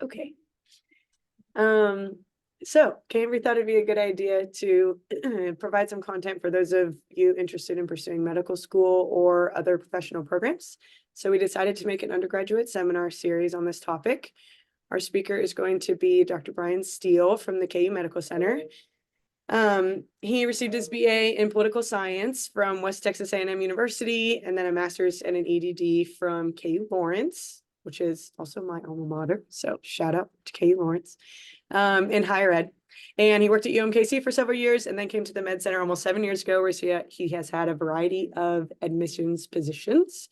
Okay. So K-INBRE thought it'd be a good idea to provide some content for those of you interested in pursuing medical school or other professional programs. So we decided to make an undergraduate seminar series on this topic. Our speaker is going to be Dr. Brian Steele from the KU Medical Center. He received his BA in political science from West Texas A&M University, and then a master's and an EDD from KU Lawrence, which is also my alma mater. So shout out to KU Lawrence, in higher ed. And he worked at UMKC for several years and then came to the Med Center almost 7 years ago, where he has had a variety of admissions positions.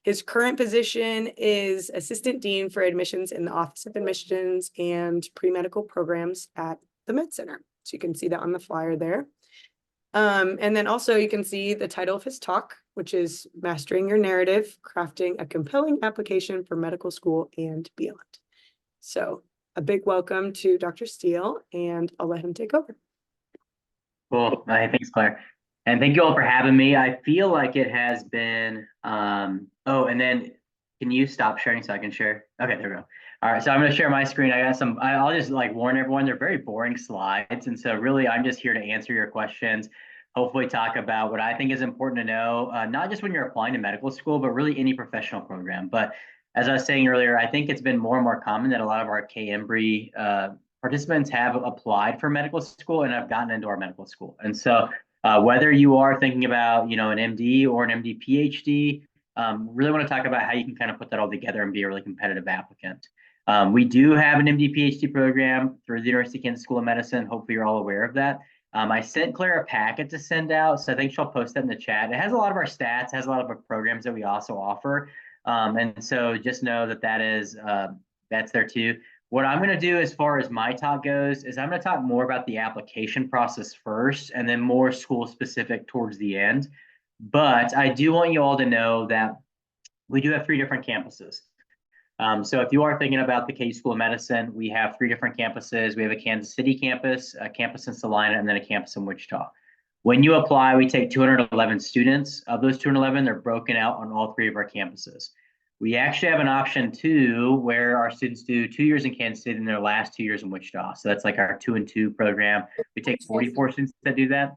His current position is Assistant Dean for Admissions in the Office of Admissions and Pre-Medical Programs at the Med Center. So you can see that on the flyer there. And then also you can see the title of his talk, which is Mastering Your Narrative, Crafting a Compelling Application for Medical School and Beyond. So a big welcome to Dr. Steele, and I'll let him take over. Cool. Thanks, Claire. And thank you all for having me. I feel like it has been, oh, and then can you stop sharing so I can share? Okay, there we go. All right, so I'm going to share my screen. I got some, I'll just like warn everyone, they're very boring slides. And so really, I'm just here to answer your questions, hopefully talk about what I think is important to know, not just when you're applying to medical school, but really any professional program. But as I was saying earlier, I think it's been more and more common that a lot of our K-INBRE participants have applied for medical school and have gotten into our medical school. And so whether you are thinking about, an MD or an MD PhD, really want to talk about how you can kind of put that all together and be a really competitive applicant. We do have an MD PhD program through the University of Kansas School of Medicine. Hopefully you're all aware of that. I sent Claire a packet to send out, so I think she'll post that in the chat. It has a lot of our stats, has a lot of our programs that we also offer. And so just know that that's there too. What I'm going to do as far as my talk goes is I'm going to talk more about the application process first and then more school specific towards the end. But I do want you all to know that we do have 3 different campuses. So if you are thinking about the KU School of Medicine, we have 3 different campuses. We have a Kansas City campus, a campus in Salina, and then a campus in Wichita. When you apply, we take 211 students. Of those 211, they're broken out on all 3 of our campuses. We actually have an option too, where our students do 2 years in Kansas City and their last 2 years in Wichita. So that's like our 2-and-2 program. We take 44 students that do that.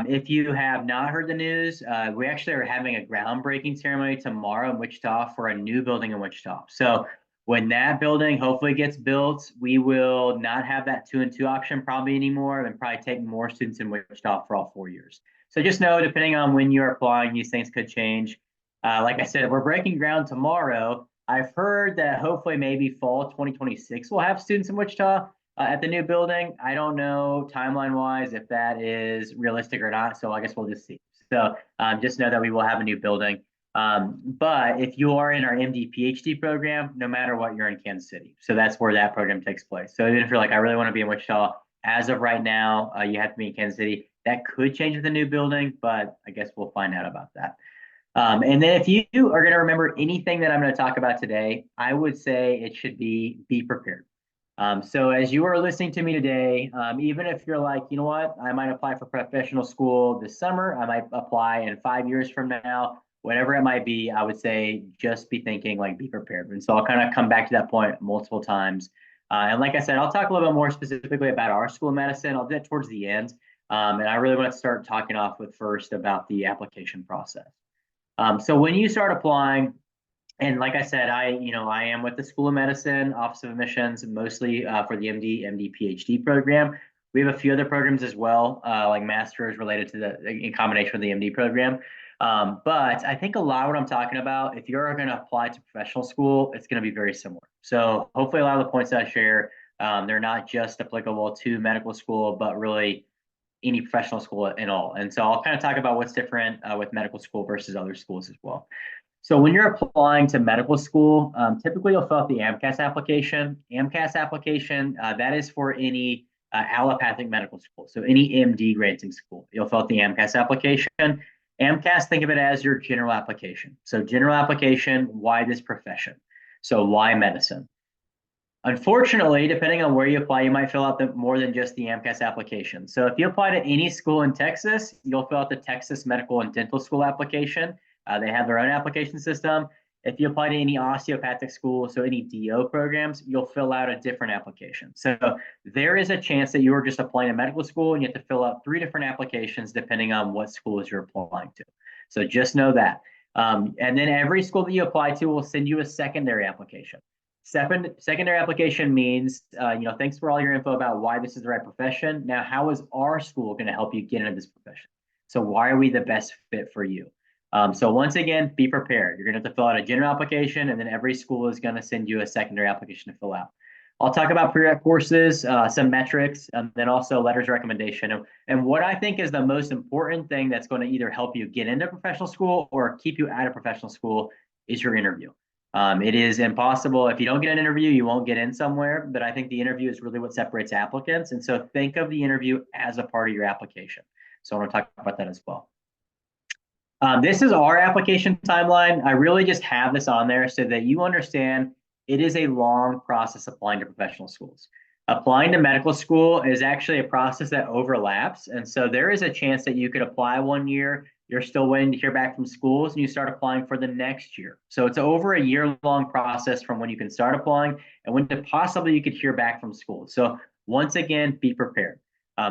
If you have not heard the news, we actually are having a groundbreaking ceremony tomorrow in Wichita for a new building in Wichita. So when that building hopefully gets built, we will not have that 2-and-2 option probably anymore, and probably take more students in Wichita for all 4 years. So just know, depending on when you're applying, these things could change. Like I said, we're breaking ground tomorrow. I've heard that hopefully maybe fall 2026 we'll have students in Wichita at the new building. I don't know timeline-wise if that is realistic or not, so I guess we'll just see. So just know that we will have a new building. But if you are in our MD PhD program, no matter what, you're in Kansas City. So that's where that program takes place. So even if you're like, I really want to be in Wichita, as of right now, you have to be in Kansas City. That could change with the new building, but I guess we'll find out about that. And then if you are going to remember anything that I'm going to talk about today, I would say it should be prepared. So as you are listening to me today, even if you're like, you know what, I might apply for professional school this summer, I might apply in 5 years from now, whatever it might be, I would say just be thinking, like, be prepared. And so I'll kind of come back to that point multiple times. And like I said, I'll talk a little bit more specifically about our School of Medicine. I'll do that towards the end. And I really want to start talking off with first about the application process. So when you start applying, and like I said, I am with the School of Medicine, Office of Admissions, mostly for the MD PhD program. We have a few other programs as well, like masters related to in combination with the MD program. But I think a lot of what I'm talking about, if you're going to apply to professional school, it's going to be very similar. So hopefully a lot of the points that I share, they're not just applicable to medical school, but really any professional school in all. And so I'll kind of talk about what's different with medical school versus other schools as well. So when you're applying to medical school, typically you'll fill out the AMCAS application. AMCAS application, that is for any allopathic medical school. So any MD granting school, you'll fill out the AMCAS application. AMCAS, think of it as your general application. So general application, why this profession? So why medicine? Unfortunately, depending on where you apply, you might fill out more than just the AMCAS application. So if you apply to any school in Texas, you'll fill out the Texas Medical and Dental School application. They have their own application system. If you apply to any osteopathic school, so any DO programs, you'll fill out a different application. So there is a chance that you are just applying to medical school and you have to fill out 3 different applications depending on what schools you're applying to. So just know that. And then every school that you apply to will send you a secondary application. Secondary application means, thanks for all your info about why this is the right profession. Now, how is our school going to help you get into this profession? So why are we the best fit for you? So once again, be prepared. You're going to have to fill out a general application, and then every school is going to send you a secondary application to fill out. I'll talk about prereq courses, some metrics, and then also letters of recommendation. And what I think is the most important thing that's going to either help you get into professional school or keep you out of professional school is your interview. It is impossible. If you don't get an interview, you won't get in somewhere. But I think the interview is really what separates applicants. And so think of the interview as a part of your application. So I want to talk about that as well. This is our application timeline. I really just have this on there so that you understand it is a long process applying to professional schools. Applying to medical school is actually a process that overlaps. And so there is a chance that you could apply one year, you're still waiting to hear back from schools, and you start applying for the next year. So it's over a year-long process from when you can start applying and when possibly you could hear back from schools. So once again, be prepared.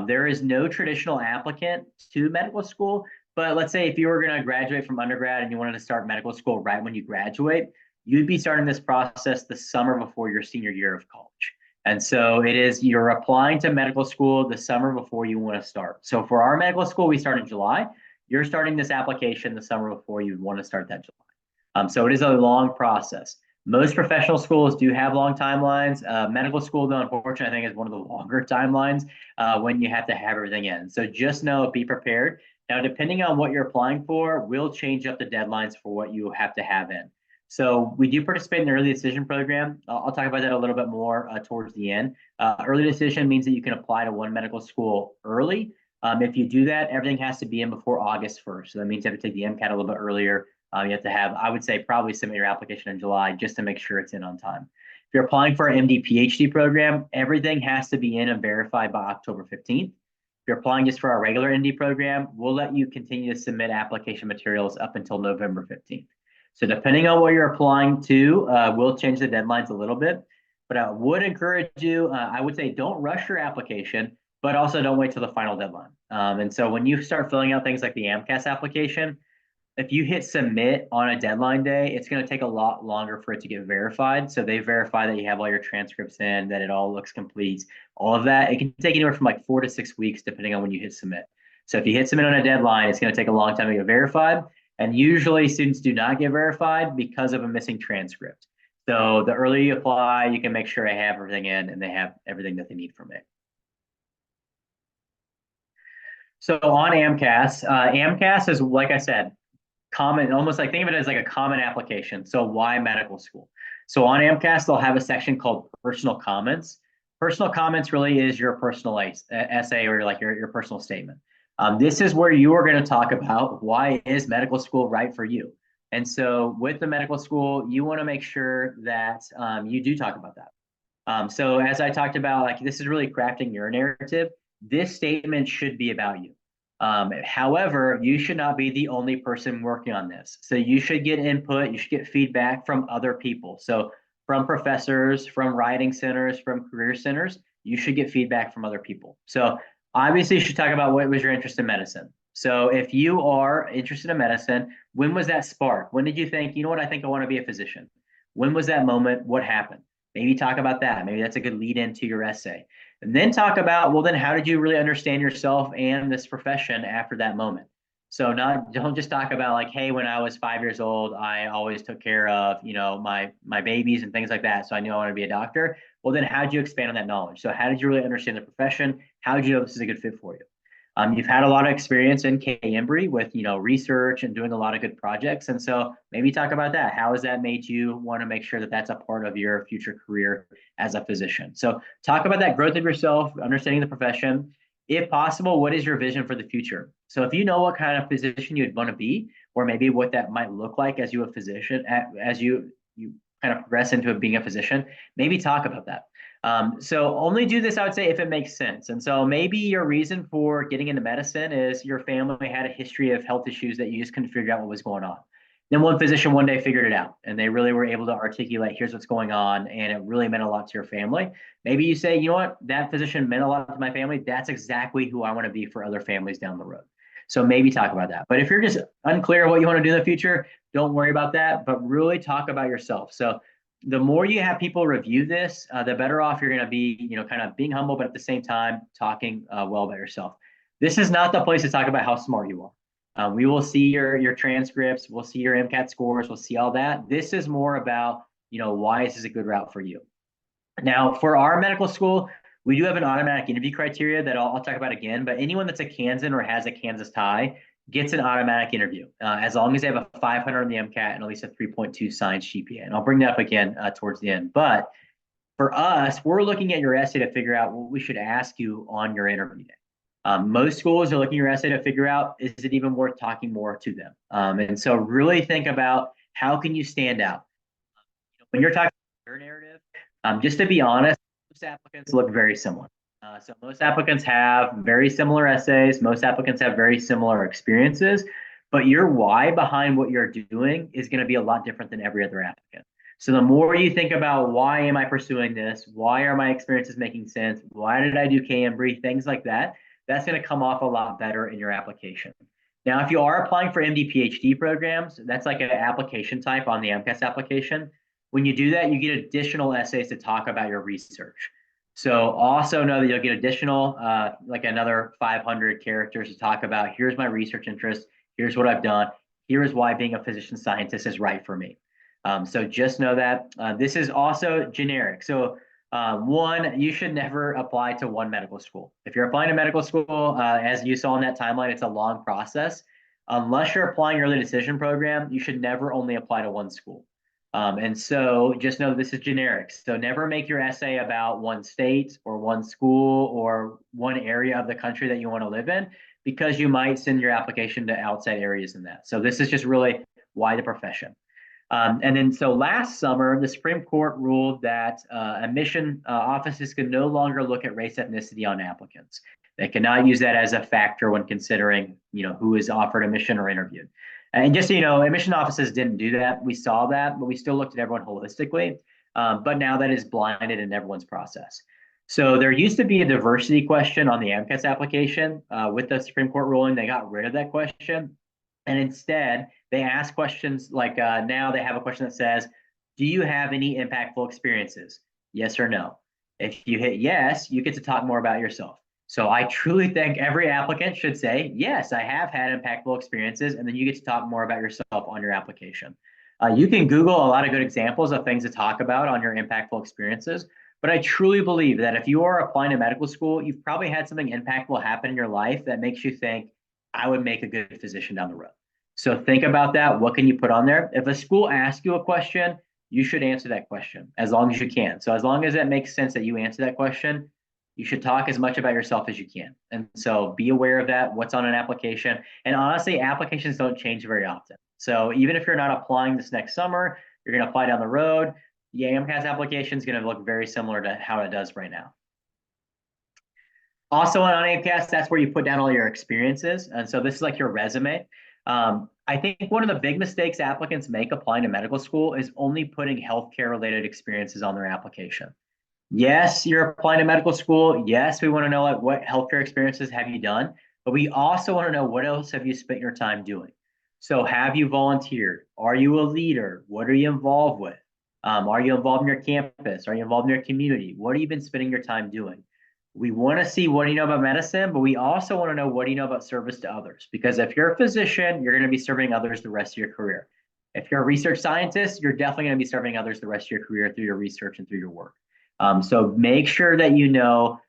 There is no traditional applicant to medical school, but let's say if you were going to graduate from undergrad and you wanted to start medical school right when you graduate, you'd be starting this process the summer before your senior year of college. And so you're applying to medical school the summer before you want to start. So for our medical school, we start in July. You're starting this application the summer before you want to start that July. So it is a long process. Most professional schools do have long timelines. Medical school, though, unfortunately, I think is one of the longer timelines when you have to have everything in. So just know, be prepared. Now, depending on what you're applying for, we'll change up the deadlines for what you have to have in. So we do participate in the early decision program. I'll talk about that a little bit more towards the end. Early decision means that you can apply to one medical school early. If you do that, everything has to be in before August 1st. So that means you have to take the MCAT a little bit earlier. You have to have, I would say, probably submit your application in July just to make sure it's in on time. If you're applying for an MD PhD program, everything has to be in and verified by October 15th. If you're applying just for our regular MD program, we'll let you continue to submit application materials up until November 15th. So depending on what you're applying to, we'll change the deadlines a little bit. But I would encourage you, I would say don't rush your application, but also don't wait till the final deadline. And so when you start filling out things like the AMCAS application, if you hit submit on a deadline day, it's going to take a lot longer for it to get verified. So they verify that you have all your transcripts in, that it all looks complete, all of that. It can take anywhere from like 4 to 6 weeks, depending on when you hit submit. So if you hit submit on a deadline, it's going to take a long time to get verified. And usually students do not get verified because of a missing transcript. So the earlier you apply, you can make sure they have everything in and they have everything that they need from it. So on AMCAS, AMCAS is, like I said, common, almost like think of it as like a common application. So why medical school? So on AMCAS, they'll have a section called personal comments. Personal comments really is your personal essay or like your personal statement. This is where you are going to talk about why is medical school right for you. And so with the medical school, you want to make sure that you do talk about that. So as I talked about, like this is really crafting your narrative. This statement should be about you. However, you should not be the only person working on this. So you should get input, you should get feedback from other people. So from professors, from writing centers, from career centers, you should get feedback from other people. So obviously you should talk about what was your interest in medicine. So if you are interested in medicine, when was that spark? When did you think, you know what, I think I want to be a physician? When was that moment? What happened? Maybe talk about that. Maybe that's a good lead into your essay. And then talk about, well, then how did you really understand yourself and this profession after that moment? So don't just talk about like, hey, when I was 5 years old, I always took care of, my babies and things like that. So I knew I wanted to be a doctor. Well, then how did you expand on that knowledge? So how did you really understand the profession? How did you know this is a good fit for you? You've had a lot of experience in K-INBRE with, research and doing a lot of good projects. And so maybe talk about that. How has that made you want to make sure that that's a part of your future career as a physician? So talk about that growth of yourself, understanding the profession. If possible, what is your vision for the future? So if you know what kind of physician you'd want to be, or maybe what that might look like as you a physician, as you kind of progress into being a physician, maybe talk about that. So only do this, I would say, if it makes sense. And so maybe your reason for getting into medicine is your family had a history of health issues that you just couldn't figure out what was going on. Then one physician one day figured it out and they really were able to articulate, here's what's going on, and it really meant a lot to your family. Maybe you say, you know what, that physician meant a lot to my family. That's exactly who I want to be for other families down the road. So maybe talk about that. But if you're just unclear what you want to do in the future, don't worry about that, but really talk about yourself. So the more you have people review this, the better off you're going to be, kind of being humble, but at the same time, talking well about yourself. This is not the place to talk about how smart you are. We will see your transcripts, we'll see your MCAT scores, we'll see all that. This is more about, why is this a good route for you? Now, for our medical school, we do have an automatic interview criteria that I'll talk about again, but anyone that's a Kansan or has a Kansas tie gets an automatic interview, as long as they have a 500 on the MCAT and at least a 3.2 science GPA. And I'll bring that up again towards the end. But for us, we're looking at your essay to figure out what we should ask you on your interview day. Most schools are looking at your essay to figure out, is it even worth talking more to them? And so really think about, how can you stand out? When you're talking about your narrative, just to be honest, most applicants look very similar. So most applicants have very similar essays. Most applicants have very similar experiences, but your why behind what you're doing is going to be a lot different than every other applicant. So the more you think about, why am I pursuing this? Why are my experiences making sense? Why did I do K-INBRE? Things like that. That's going to come off a lot better in your application. Now, if you are applying for MD PhD programs, that's like an application type on the MCAS application. When you do that, you get additional essays to talk about your research. So also know that you'll get additional, like another 500 characters to talk about, here's my research interest, here's what I've done, here's why being a physician scientist is right for me. So just know that this is also generic. So one, you should never apply to one medical school. If you're applying to medical school, as you saw in that timeline, it's a long process. Unless you're applying your early decision program, you should never only apply to one school. And so just know this is generic. So never make your essay about one state or one school or one area of the country that you want to live in, because you might send your application to outside areas in that. So this is just really why the profession. And then so last summer, the Supreme Court ruled that admission offices can no longer look at race ethnicity on applicants. They cannot use that as a factor when considering, who is offered admission or interviewed. And just so you know, admission offices didn't do that. We saw that, but we still looked at everyone holistically. But now that is blinded in everyone's process. So there used to be a diversity question on the AMCAS application. With the Supreme Court ruling, they got rid of that question. And instead, they ask questions like now they have a question that says, do you have any impactful experiences? Yes or no. If you hit yes, you get to talk more about yourself. So I truly think every applicant should say, yes, I have had impactful experiences, and then you get to talk more about yourself on your application. You can Google a lot of good examples of things to talk about on your impactful experiences, but I truly believe that if you are applying to medical school, you've probably had something impactful happen in your life that makes you think, I would make a good physician down the road. So think about that. What can you put on there? If a school asks you a question, you should answer that question as long as you can. So as long as it makes sense that you answer that question, you should talk as much about yourself as you can. And so be aware of that, what's on an application. And honestly, applications don't change very often. So even if you're not applying this next summer, you're going to apply down the road, the AMCAS application is going to look very similar to how it does right now. Also on AMCAS, that's where you put down all your experiences. And so this is like your resume. I think one of the big mistakes applicants make applying to medical school is only putting healthcare related experiences on their application. Yes, you're applying to medical school. Yes, we want to know like what healthcare experiences have you done, but we also want to know what else have you spent your time doing. So have you volunteered? Are you a leader? What are you involved with? Are you involved in your campus? Are you involved in your community? What have you been spending your time doing? We want to see what do you know about medicine, but we also want to know what do you know about service to others? Because if you're a physician, you're going to be serving others the rest of your career. If you're a research scientist, you're definitely going to be serving others the rest of your career through your research and through your work. So make sure that you know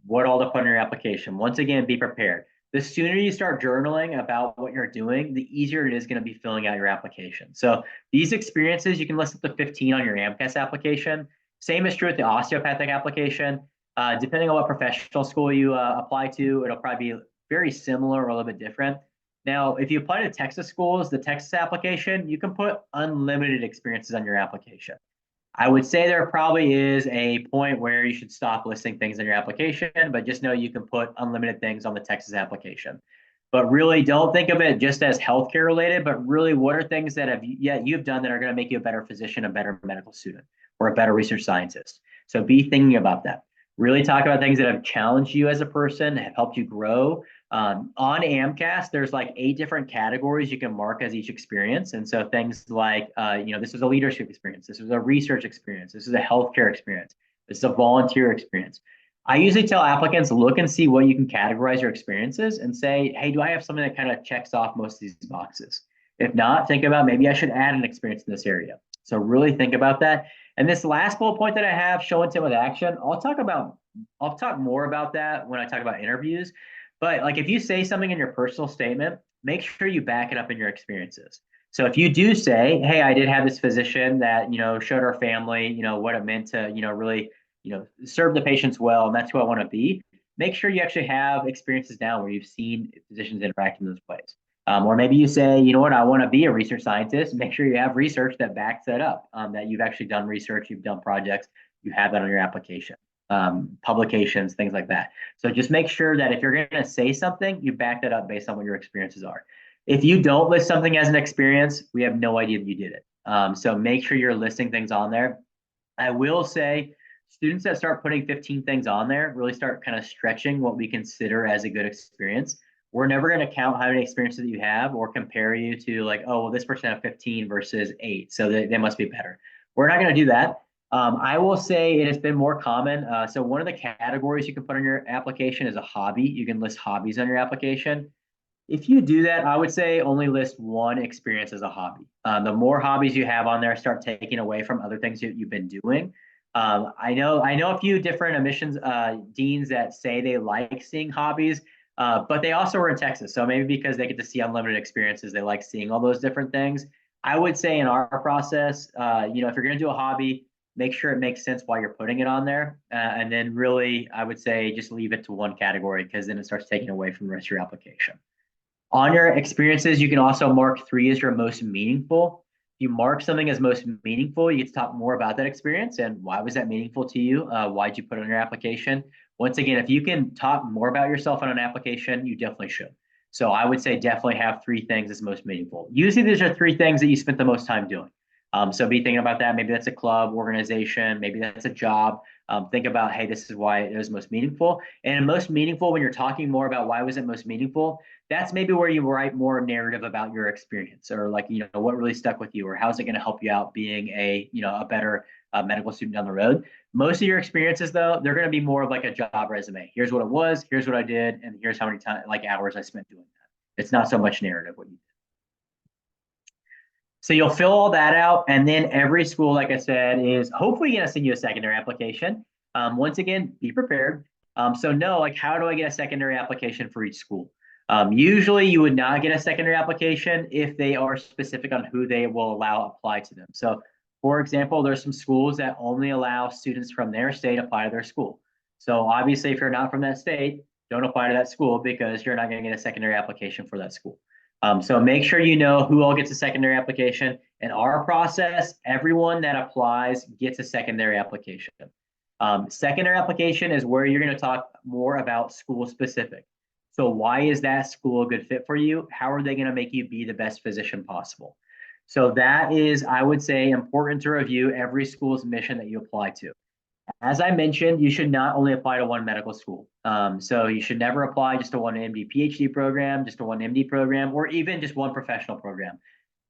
what all to put in your application. Once again, be prepared. The sooner you start journaling about what you're doing, the easier it is going to be filling out your application. So these experiences, you can list up to 15 on your AMCAS application. Same is true with the osteopathic application. Depending on what professional school you apply to, it'll probably be very similar or a little bit different. Now, if you apply to Texas schools, the Texas application, you can put unlimited experiences on your application. I would say there probably is a point where you should stop listing things on your application, but just know you can put unlimited things on the Texas application. But really don't think of it just as healthcare related, but really what are things that you've done that are going to make you a better physician, a better medical student, or a better research scientist. So be thinking about that. Really talk about things that have challenged you as a person, have helped you grow. On AMCAS, there's like 8 different categories you can mark as each experience. And so things like, this is a leadership experience. This is a research experience. This is a healthcare experience. This is a volunteer experience. I usually tell applicants, look and see what you can categorize your experiences and say, hey, do I have something that kind of checks off most of these boxes? If not, think about maybe I should add an experience in this area. So really think about that. And this last bullet point that I have, show intent with action, I'll talk more about that when I talk about interviews. But like if you say something in your personal statement, make sure you back it up in your experiences. So if you do say, hey, I did have this physician that, showed our family, what it meant to, really serve the patients well, and that's who I want to be. Make sure you actually have experiences down where you've seen physicians interact in those ways. Or maybe you say, you know what, I want to be a research scientist. Make sure you have research that backs that up, that you've actually done research, you've done projects, you have that on your application, publications, things like that. So just make sure that if you're going to say something, you back that up based on what your experiences are. If you don't list something as an experience, we have no idea that you did it. So make sure you're listing things on there. I will say, students that start putting 15 things on there really start kind of stretching what we consider as a good experience. We're never going to count how many experiences that you have or compare you to like, oh, well, this person had 15 versus 8, so they must be better. We're not going to do that. I will say it has been more common. So one of the categories you can put on your application is a hobby. You can list hobbies on your application. If you do that, I would say only list one experience as a hobby. The more hobbies you have on there, start taking away from other things that you've been doing. I know a few different admissions deans that say they like seeing hobbies, but they also are in Texas. So maybe because they get to see unlimited experiences, they like seeing all those different things. I would say in our process, if you're going to do a hobby, make sure it makes sense while you're putting it on there. And then really, I would say just leave it to one category because then it starts taking away from the rest of your application. On your experiences, you can also mark 3 as your most meaningful. If you mark something as most meaningful, you get to talk more about that experience and why was that meaningful to you? Why'd you put it on your application? Once again, if you can talk more about yourself on an application, you definitely should. So I would say definitely have 3 things as most meaningful. Usually these are 3 things that you spent the most time doing. So be thinking about that. Maybe that's a club, organization, maybe that's a job. Think about, hey, this is why it was most meaningful. And most meaningful, when you're talking more about why was it most meaningful, that's maybe where you write more narrative about your experience or like, what really stuck with you or how's it going to help you out being a better medical student down the road. Most of your experiences, though, they're going to be more of like a job resume. Here's what it was, here's what I did, and here's how many hours I spent doing that. It's not so much narrative what you did. So you'll fill all that out, and then every school, like I said, is hopefully going to send you a secondary application. Once again, be prepared. So know, like, how do I get a secondary application for each school? Usually you would not get a secondary application if they are specific on who they will allow apply to them. So for example, there's some schools that only allow students from their state apply to their school. So obviously, if you're not from that state, don't apply to that school because you're not going to get a secondary application for that school. So make sure you know who all gets a secondary application. In our process, everyone that applies gets a secondary application. Secondary application is where you're going to talk more about school specific. So why is that school a good fit for you? How are they going to make you be the best physician possible? So that is, I would say, important to review every school's mission that you apply to. As I mentioned, you should not only apply to one medical school. So you should never apply just to one MD PhD program, just to one MD program, or even just one professional program.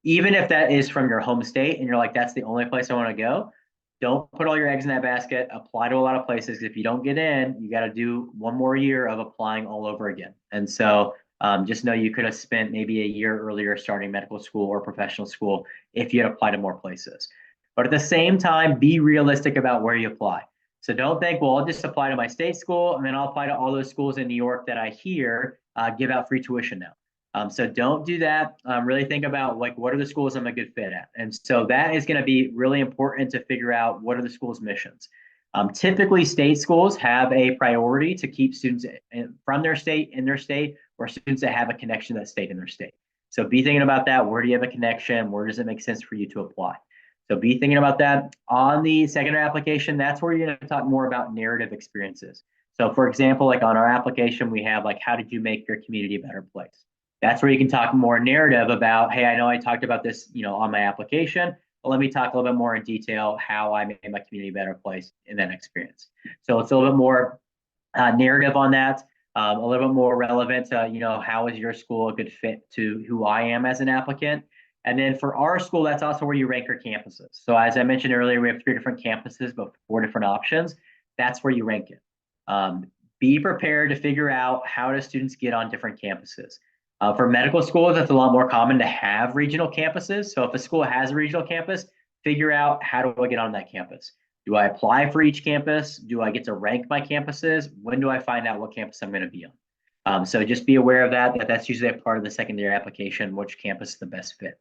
Even if that is from your home state and you're like, that's the only place I want to go, don't put all your eggs in that basket. Apply to a lot of places. If you don't get in, you got to do one more year of applying all over again. And so just know you could have spent maybe a year earlier starting medical school or professional school if you had applied to more places. But at the same time, be realistic about where you apply. So don't think, well, I'll just apply to my state school and then I'll apply to all those schools in New York that I hear give out free tuition now. So don't do that. Really think about like, what are the schools I'm a good fit at? And so that is going to be really important to figure out what are the school's missions. Typically, state schools have a priority to keep students from their state in their state or students that have a connection to that state in their state. So be thinking about that. Where do you have a connection? Where does it make sense for you to apply? So be thinking about that. On the secondary application, that's where you're going to talk more about narrative experiences. So for example, like on our application, we have like, how did you make your community a better place? That's where you can talk more narrative about, hey, I know I talked about this, on my application, but let me talk a little bit more in detail how I made my community a better place in that experience. So it's a little bit more narrative on that, a little bit more relevant to, how is your school a good fit to who I am as an applicant? And then for our school, that's also where you rank your campuses. So as I mentioned earlier, we have 3 different campuses, but 4 different options. That's where you rank it. Be prepared to figure out how do students get on different campuses. For medical schools, it's a lot more common to have regional campuses. So if a school has a regional campus, figure out how do I get on that campus. Do I apply for each campus? Do I get to rank my campuses? When do I find out what campus I'm going to be on? So just be aware of that. That's usually a part of the secondary application, which campus is the best fit.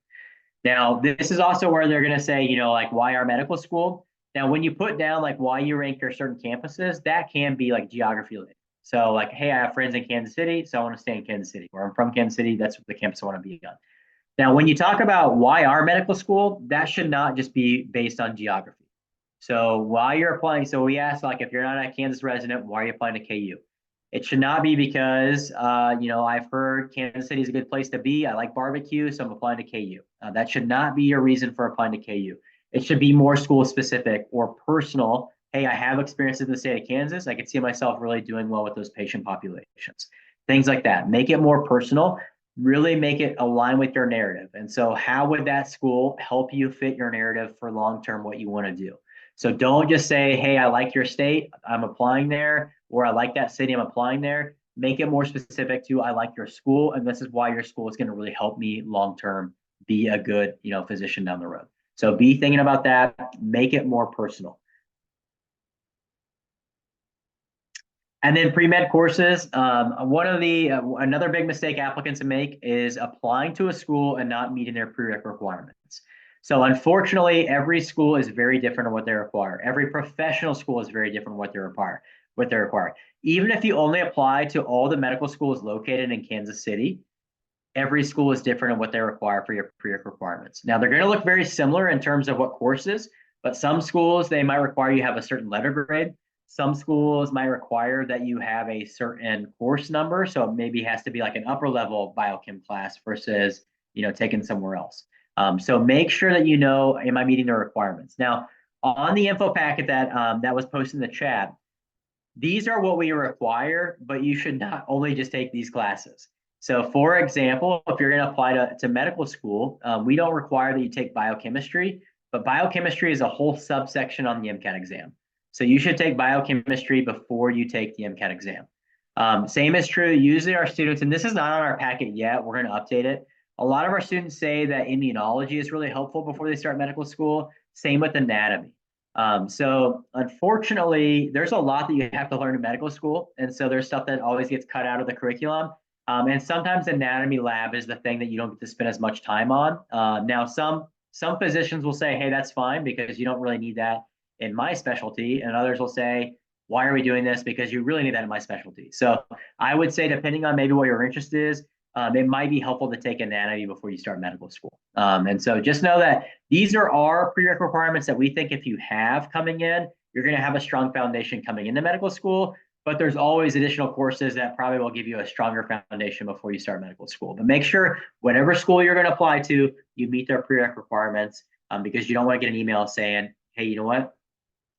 Now, this is also where they're going to say, like why our medical school? Now, when you put down like why you rank your certain campuses, that can be like geography related. So like, hey, I have friends in Kansas City, so I want to stay in Kansas City, or I'm from Kansas City, that's the campus I want to be on. Now, when you talk about why our medical school, that should not just be based on geography. So while you're applying, so we asked like, if you're not a Kansas resident, why are you applying to KU? It should not be because, I've heard Kansas City is a good place to be. I like barbecue, so I'm applying to KU. That should not be your reason for applying to KU. It should be more school specific or personal. Hey, I have experience in the state of Kansas. I could see myself really doing well with those patient populations. Things like that. Make it more personal. Really make it align with your narrative. And so how would that school help you fit your narrative for long-term what you want to do? So don't just say, hey, I like your state, I'm applying there, or I like that city, I'm applying there. Make it more specific to I like your school, and this is why your school is going to really help me long-term be a good, physician down the road. So be thinking about that, make it more personal. And then pre-med courses, another big mistake applicants make is applying to a school and not meeting their prereq requirements. So unfortunately, every school is very different in what they require. Every professional school is very different in what they require. Even if you only apply to all the medical schools located in Kansas City, every school is different in what they require for your prereq requirements. Now, they're going to look very similar in terms of what courses, but some schools, they might require you have a certain letter grade. Some schools might require that you have a certain course number. So it maybe has to be like an upper level biochem class versus, taken somewhere else. So make sure that am I meeting the requirements? Now, on the info packet that was posted in the chat, these are what we require, but you should not only just take these classes. So for example, if you're going to apply to medical school, we don't require that you take biochemistry, but biochemistry is a whole subsection on the MCAT exam. So you should take biochemistry before you take the MCAT exam. Same is true. Usually our students, and this is not on our packet yet, we're going to update it. A lot of our students say that immunology is really helpful before they start medical school. Same with anatomy. So unfortunately, there's a lot that you have to learn in medical school. And so there's stuff that always gets cut out of the curriculum. And sometimes anatomy lab is the thing that you don't get to spend as much time on. Now, some physicians will say, hey, that's fine because you don't really need that in my specialty. And others will say, why are we doing this? Because you really need that in my specialty. So I would say, depending on maybe what your interest is, it might be helpful to take anatomy before you start medical school. And so just know that these are our prereq requirements that we think if you have coming in, you're going to have a strong foundation coming into medical school. But there's always additional courses that probably will give you a stronger foundation before you start medical school. But make sure whatever school you're going to apply to, you meet their prereq requirements because you don't want to get an email saying, hey, you know what?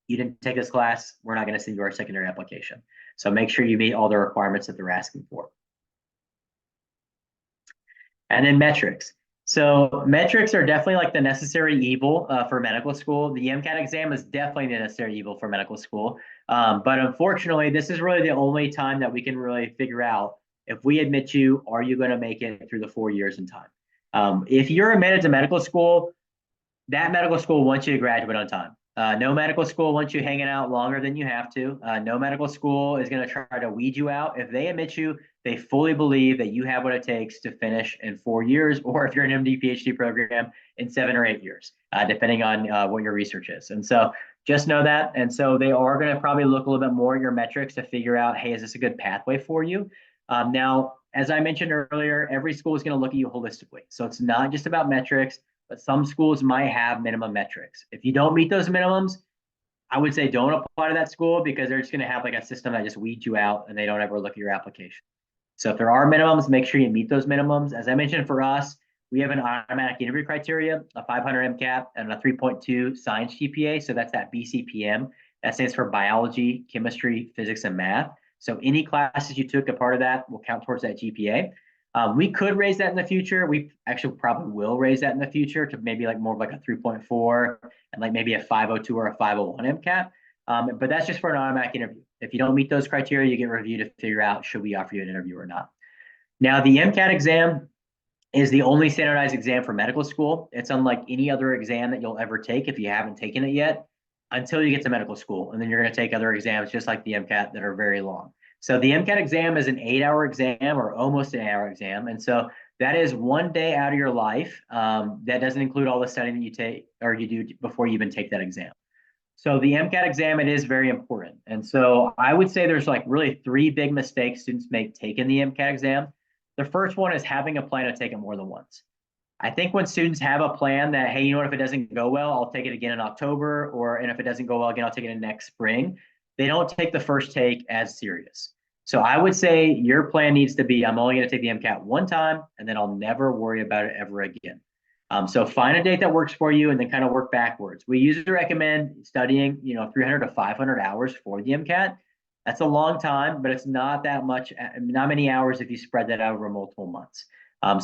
You didn't take this class. We're not going to send you our secondary application. So make sure you meet all the requirements that they're asking for. And then metrics. So metrics are definitely like the necessary evil for medical school. The MCAT exam is definitely the necessary evil for medical school. But unfortunately, this is really the only time that we can really figure out if we admit you, are you going to make it through the 4 years in time? If you're admitted to medical school, that medical school wants you to graduate on time. No medical school wants you hanging out longer than you have to. No medical school is going to try to weed you out. If they admit you, they fully believe that you have what it takes to finish in 4 years, or if you're an MD PhD program, in 7 or 8 years, depending on what your research is. And so just know that. And so they are going to probably look a little bit more at your metrics to figure out, hey, is this a good pathway for you? Now, as I mentioned earlier, every school is going to look at you holistically. So it's not just about metrics, but some schools might have minimum metrics. If you don't meet those minimums, I would say don't apply to that school because they're just going to have like a system that just weeds you out and they don't ever look at your application. So if there are minimums, make sure you meet those minimums. As I mentioned, for us, we have an automatic interview criteria, a 500 MCAT and a 3.2 science GPA. So that's that BCPM. That stands for biology, chemistry, physics, and math. So any classes you took, a part of that will count towards that GPA. We could raise that in the future. We actually probably will raise that in the future to maybe like more of like a 3.4 and like maybe a 502 or a 501 MCAT. But that's just for an automatic interview. If you don't meet those criteria, you get reviewed to figure out should we offer you an interview or not. Now, the MCAT exam is the only standardized exam for medical school. It's unlike any other exam that you'll ever take if you haven't taken it yet until you get to medical school. And then you're going to take other exams just like the MCAT that are very long. So the MCAT exam is an 8-hour exam or almost an 8-hour exam. And so that is one day out of your life. That doesn't include all the studying that you take or you do before you even take that exam. So the MCAT exam, it is very important. And so I would say there's like really 3 big mistakes students make taking the MCAT exam. The first one is having a plan to take it more than once. I think when students have a plan that, hey, you know what, if it doesn't go well, I'll take it again in October, and if it doesn't go well again, I'll take it in next spring. They don't take the first take as serious. So I would say your plan needs to be, I'm only going to take the MCAT one time, and then I'll never worry about it ever again. So find a date that works for you and then kind of work backwards. We usually recommend studying, 300 to 500 hours for the MCAT. That's a long time, but it's not that much, not many hours if you spread that out over multiple months.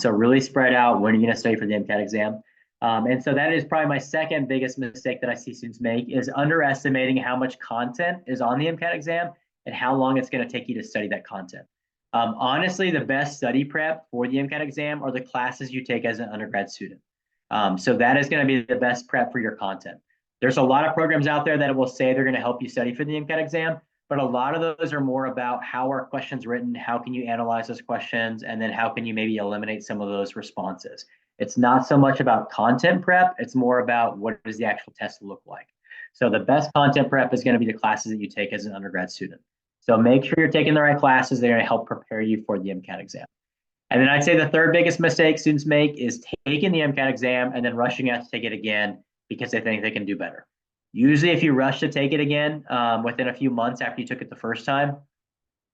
So really spread out when you're going to study for the MCAT exam. And so that is probably my second biggest mistake that I see students make is underestimating how much content is on the MCAT exam and how long it's going to take you to study that content. Honestly, the best study prep for the MCAT exam are the classes you take as an undergrad student. So that is going to be the best prep for your content. There's a lot of programs out there that will say they're going to help you study for the MCAT exam, but a lot of those are more about how are questions written, how can you analyze those questions, and then how can you maybe eliminate some of those responses. It's not so much about content prep, it's more about what does the actual test look like. So the best content prep is going to be the classes that you take as an undergrad student. So make sure you're taking the right classes. They're going to help prepare you for the MCAT exam. And then I'd say the third biggest mistake students make is taking the MCAT exam and then rushing out to take it again because they think they can do better. Usually if you rush to take it again within a few months after you took it the first time,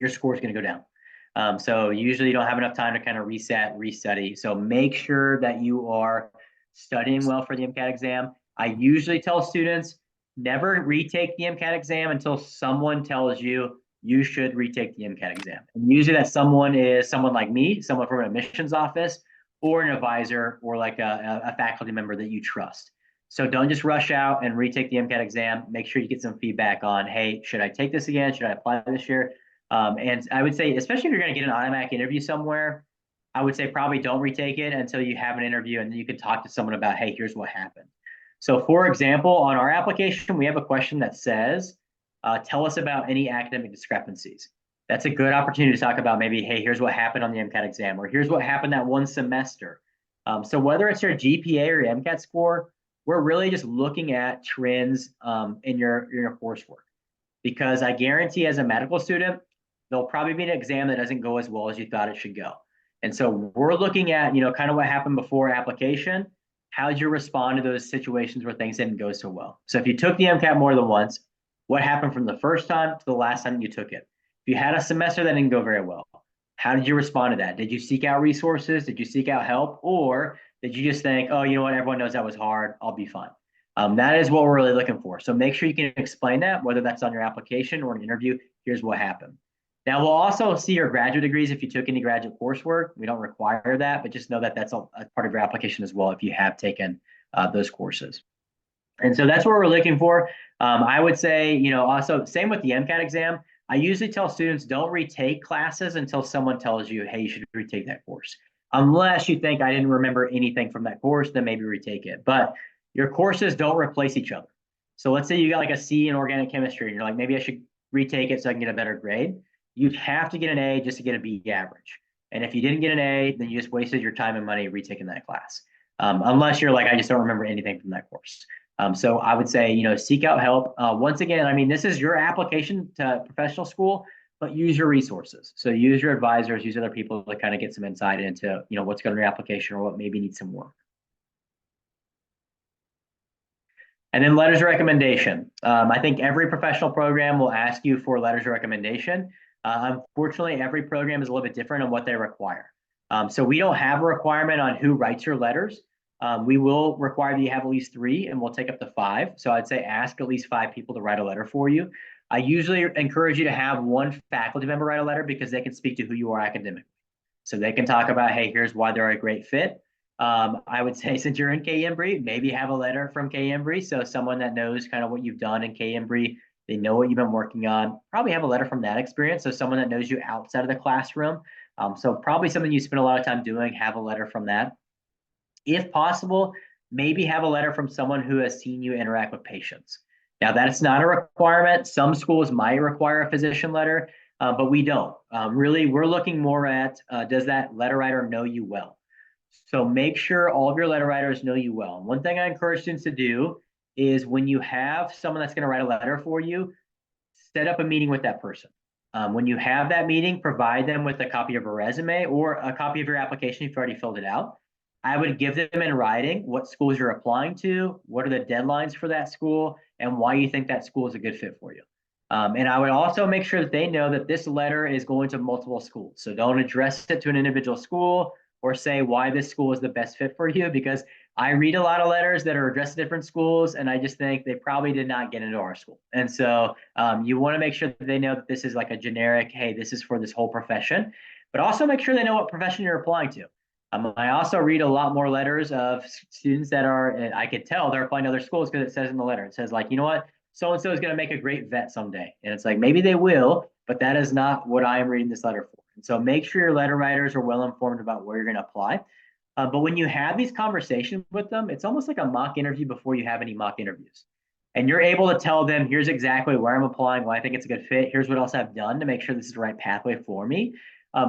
your score is going to go down. So usually you don't have enough time to kind of reset, restudy. So make sure that you are studying well for the MCAT exam. I usually tell students never retake the MCAT exam until someone tells you you should retake the MCAT exam. And usually that someone is someone like me, someone from an admissions office, or an advisor, or like a faculty member that you trust. So don't just rush out and retake the MCAT exam. Make sure you get some feedback on, hey, should I take this again? Should I apply this year? And I would say, especially if you're going to get an automatic interview somewhere, I would say probably don't retake it until you have an interview and then you can talk to someone about, hey, here's what happened. So for example, on our application, we have a question that says, tell us about any academic discrepancies. That's a good opportunity to talk about maybe, hey, here's what happened on the MCAT exam, or here's what happened that one semester. So whether it's your GPA or your MCAT score, we're really just looking at trends in your coursework. Because I guarantee as a medical student, there'll probably be an exam that doesn't go as well as you thought it should go. And so we're looking at, kind of what happened before application. How did you respond to those situations where things didn't go so well? So if you took the MCAT more than once, what happened from the first time to the last time you took it? If you had a semester that didn't go very well, how did you respond to that? Did you seek out resources? Did you seek out help? Or did you just think, oh, you know what, everyone knows that was hard, I'll be fine? That is what we're really looking for. So make sure you can explain that, whether that's on your application or an interview. Here's what happened. Now, we'll also see your graduate degrees if you took any graduate coursework. We don't require that, but just know that that's a part of your application as well if you have taken those courses. And so that's what we're looking for. I would say, also same with the MCAT exam. I usually tell students don't retake classes until someone tells you, hey, you should retake that course. Unless you think I didn't remember anything from that course, then maybe retake it. But your courses don't replace each other. So let's say you got like a C in organic chemistry and you're like, maybe I should retake it so I can get a better grade. You'd have to get an A just to get a B average. And if you didn't get an A, then you just wasted your time and money retaking that class. Unless you're like, I just don't remember anything from that course. So I would say, seek out help. Once again, I mean, this is your application to professional school, but use your resources. So use your advisors, use other people to kind of get some insight into, what's going on in your application or what maybe needs some work. And then letters of recommendation. I think every professional program will ask you for letters of recommendation. Unfortunately, every program is a little bit different on what they require. So we don't have a requirement on who writes your letters. We will require that you have at least 3, and we'll take up to 5. So I'd say ask at least 5 people to write a letter for you. I usually encourage you to have 1 faculty member write a letter because they can speak to who you are academically. So they can talk about, hey, here's why they're a great fit. I would say since you're in K-INBRE, maybe have a letter from K-INBRE. So someone that knows kind of what you've done in K-INBRE, they know what you've been working on, probably have a letter from that experience. So someone that knows you outside of the classroom. So probably something you spend a lot of time doing, have a letter from that. If possible, maybe have a letter from someone who has seen you interact with patients. Now, that's not a requirement. Some schools might require a physician letter, but we don't. Really, we're looking more at, does that letter writer know you well? So make sure all of your letter writers know you well. And one thing I encourage students to do is when you have someone that's going to write a letter for you, set up a meeting with that person. When you have that meeting, provide them with a copy of a resume or a copy of your application if you already filled it out. I would give them in writing what schools you're applying to, what are the deadlines for that school, and why you think that school is a good fit for you. And I would also make sure that they know that this letter is going to multiple schools. So don't address it to an individual school or say why this school is the best fit for you, because I read a lot of letters that are addressed to different schools, and I just think they probably did not get into our school. And so you want to make sure that they know that this is like a generic, hey, this is for this whole profession, but also make sure they know what profession you're applying to. I also read a lot more letters of students that are, and I could tell they're applying to other schools because it says in the letter, it says like, you know what, so-and-so is going to make a great vet someday. And it's like, maybe they will, but that is not what I am reading this letter for. And so make sure your letter writers are well informed about where you're going to apply. But when you have these conversations with them, it's almost like a mock interview before you have any mock interviews. And you're able to tell them, here's exactly where I'm applying, why I think it's a good fit. Here's what else I've done to make sure this is the right pathway for me.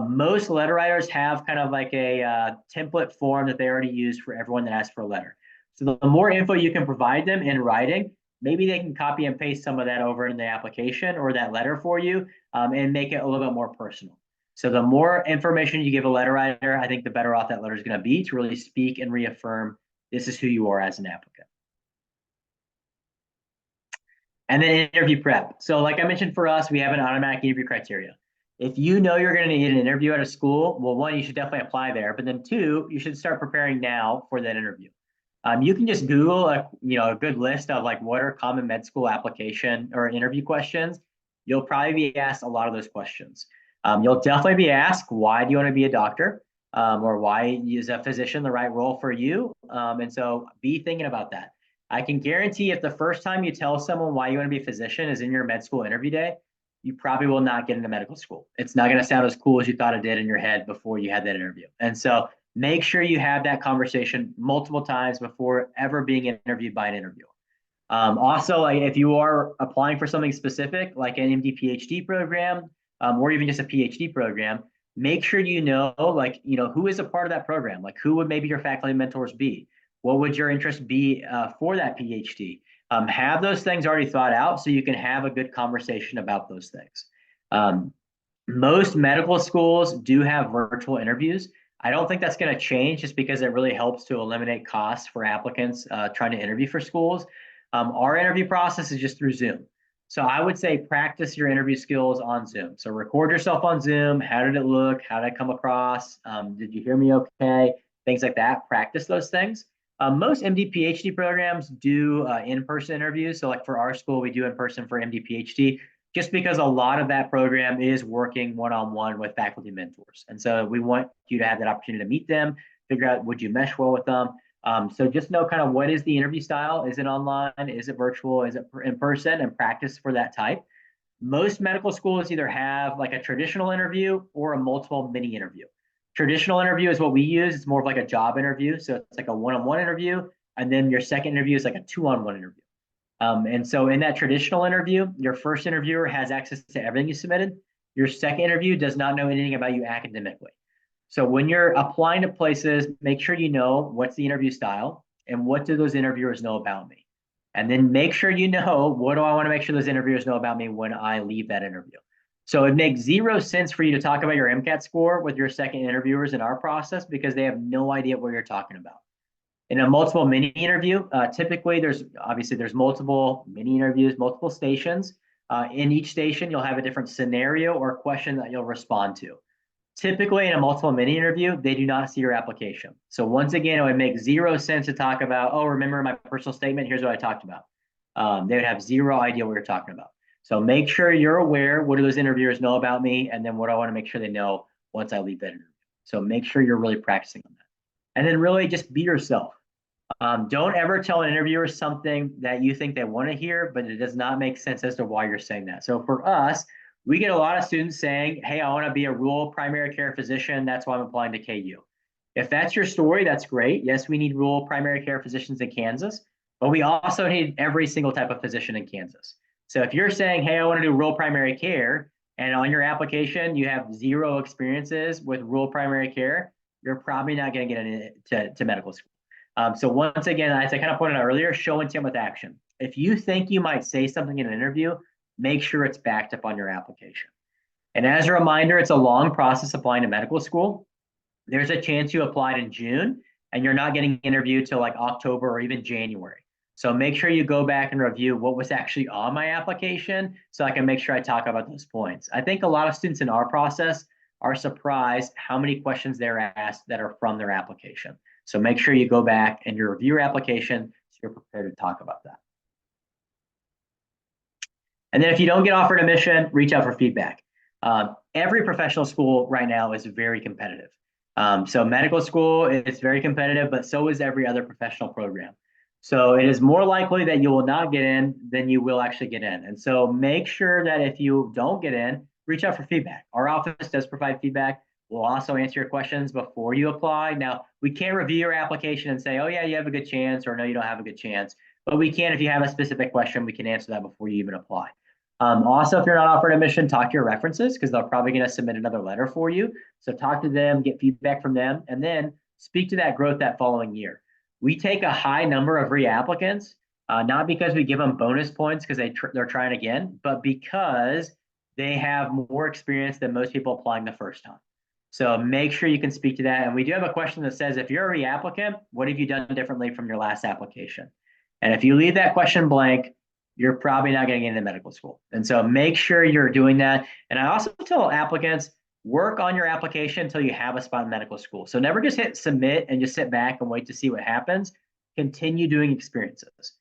Most letter writers have kind of like a template form that they already use for everyone that asks for a letter. So the more info you can provide them in writing, maybe they can copy and paste some of that over in the application or that letter for you and make it a little bit more personal. So the more information you give a letter writer, I think the better off that letter is going to be to really speak and reaffirm this is who you are as an applicant. And then interview prep. So like I mentioned, for us, we have an automatic interview criteria. If you know you're going to need an interview at a school, well, 1, you should definitely apply there. But then 2, you should start preparing now for that interview. You can just Google a good list of like what are common med school application or interview questions. You'll probably be asked a lot of those questions. You'll definitely be asked, why do you want to be a doctor? Or why is a physician the right role for you? And so be thinking about that. I can guarantee if the first time you tell someone why you want to be a physician is in your med school interview day, you probably will not get into medical school. It's not going to sound as cool as you thought it did in your head before you had that interview. And so make sure you have that conversation multiple times before ever being interviewed by an interviewer. Also, like if you are applying for something specific, like an MD PhD program, or even just a PhD program, make sure you know, who is a part of that program? Like who would maybe your faculty mentors be? What would your interest be for that PhD? Have those things already thought out so you can have a good conversation about those things. Most medical schools do have virtual interviews. I don't think that's going to change just because it really helps to eliminate costs for applicants trying to interview for schools. Our interview process is just through Zoom. So I would say practice your interview skills on Zoom. So record yourself on Zoom. How did it look? How did I come across? Did you hear me okay? Things like that. Practice those things. Most MD PhD programs do in-person interviews. So like for our school, we do in-person for MD PhD, just because a lot of that program is working one-on-one with faculty mentors. And so we want you to have that opportunity to meet them, figure out would you mesh well with them. So just know kind of what is the interview style? Is it online? Is it virtual? Is it in person? And practice for that type. Most medical schools either have like a traditional interview or a multiple mini interview. Traditional interview is what we use. It's more of like a job interview. So it's like a one-on-one interview. And then your second interview is like a two-on-one interview. And so in that traditional interview, your first interviewer has access to everything you submitted. Your second interview does not know anything about you academically. So when you're applying to places, make sure you know what's the interview style and what do those interviewers know about me. And then make sure you know what do I want to make sure those interviewers know about me when I leave that interview. So it makes zero sense for you to talk about your MCAT score with your second interviewers in our process because they have no idea what you're talking about. In a multiple mini interview, typically there's multiple mini interviews, multiple stations. In each station, you'll have a different scenario or question that you'll respond to. Typically in a multiple mini interview, they do not see your application. So once again, it would make zero sense to talk about, oh, remember my personal statement? Here's what I talked about. They would have zero idea what you're talking about. So make sure you're aware, what do those interviewers know about me? And then what I want to make sure they know once I leave that interview. So make sure you're really practicing on that. And then really just be yourself. Don't ever tell an interviewer something that you think they want to hear, but it does not make sense as to why you're saying that. So for us, we get a lot of students saying, hey, I want to be a rural primary care physician. That's why I'm applying to KU. If that's your story, that's great. Yes, we need rural primary care physicians in Kansas, but we also need every single type of physician in Kansas. So if you're saying, hey, I want to do rural primary care, and on your application, you have zero experiences with rural primary care, you're probably not going to get into medical school. So once again, as I kind of pointed out earlier, show intent with action. If you think you might say something in an interview, make sure it's backed up on your application. And as a reminder, it's a long process applying to medical school. There's a chance you applied in June and you're not getting interviewed till like October or even January. So make sure you go back and review what was actually on my application so I can make sure I talk about those points. I think a lot of students in our process are surprised how many questions they're asked that are from their application. So make sure you go back and you review your application so you're prepared to talk about that. And then if you don't get offered admission, reach out for feedback. Every professional school right now is very competitive. So medical school is very competitive, but so is every other professional program. So it is more likely that you will not get in than you will actually get in. And so make sure that if you don't get in, reach out for feedback. Our office does provide feedback. We'll also answer your questions before you apply. Now, we can't review your application and say, oh yeah, you have a good chance, or no, you don't have a good chance. But we can, if you have a specific question, we can answer that before you even apply. Also, if you're not offered admission, talk to your references because they're probably going to submit another letter for you. So talk to them, get feedback from them, and then speak to that growth that following year. We take a high number of reapplicants, not because we give them bonus points because they're trying again, but because they have more experience than most people applying the first time. So make sure you can speak to that. And we do have a question that says, if you're a reapplicant, what have you done differently from your last application? And if you leave that question blank, you're probably not going to get into medical school. And so make sure you're doing that. And I also tell applicants, work on your application until you have a spot in medical school. So never just hit submit and just sit back and wait to see what happens. Continue doing experiences.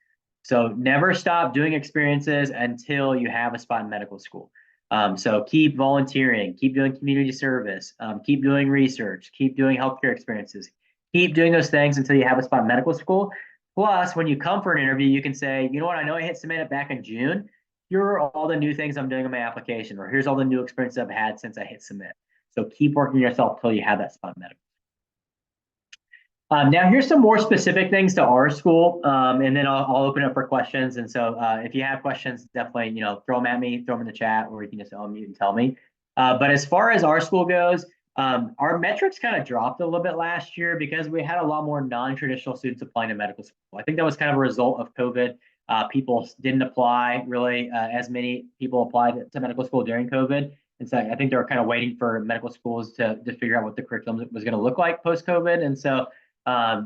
So never stop doing experiences until you have a spot in medical school. So keep volunteering, keep doing community service, keep doing research, keep doing healthcare experiences, keep doing those things until you have a spot in medical school. Plus, when you come for an interview, you can say, you know what, I know I hit submit it back in June. Here are all the new things I'm doing in my application, or here's all the new experience I've had since I hit submit. So keep working yourself until you have that spot in medical. Now, here's some more specific things to our school, and then I'll open up for questions. And so if you have questions, definitely, throw them at me, throw them in the chat, or you can just unmute and tell me. But as far as our school goes, our metrics kind of dropped a little bit last year because we had a lot more non-traditional students applying to medical school. I think that was kind of a result of COVID. People didn't apply really, as many people applied to medical school during COVID. And so I think they were kind of waiting for medical schools to figure out what the curriculum was going to look like post-COVID. And so